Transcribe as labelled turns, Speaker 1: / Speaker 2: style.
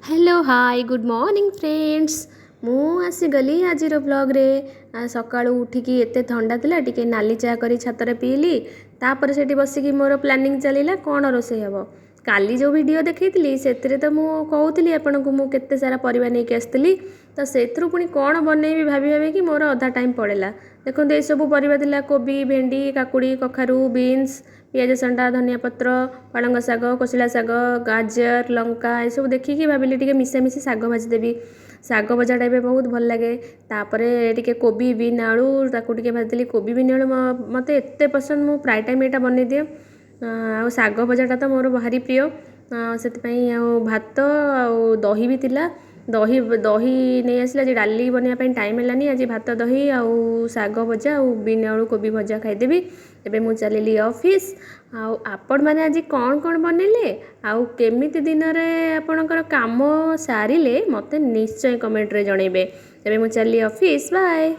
Speaker 1: Hello hi good morning friends. मु आसीगली आज ब्लॉग्रे सका उठिकी एत थंडा थिला टिके नाली चा करी छाତରେ पीली तापर सेठी बसिकी मोर प्लानिंग चलिला कौन रोषे हम काली जो वीडियो देखी से तो मु कहूली आपन को मु केते सारा परिवा नहीं आसती तो से पुणी कौन बनईबी भाभी भाभी कि मोर अधा टाइम पड़ेगा। देखो ये सब परिवा थिला कोबी भेंडी काकुड़ी कखारू बीन्स पियाज संडा धनिया पत्र पालंग शाग कोशिला शाग गाजर लंका ये सब देखिकी भाविली टिके मिशामिशी शाग भाजीदेवी शाग भजाटा भी बहुत भल लगे। तापरे टिके कोबी बीन आलू ताकू टिके भाजीदेली कोबी बीन आलू मत एत पसंद मु प्राय टाइम यहाँ बनई दिए आ शाग भजाटा तो मोर भारी प्रिय से भात आ दही भी थिला दही दही नहीं आसला आज डाली बनवाई टाइम है आज भात दही आउ शाग भजा आ बीन आलू कोबी भजा खाईदेवी। एबे मु चलिली ऑफिस आपण मैंने आज कौन कौन बनइले आउ केमिति दिन रे आपणकर काम सारिले मते निश्चय कमेंट रे जणेबे। एबे मु चलिली ऑफिस बाय।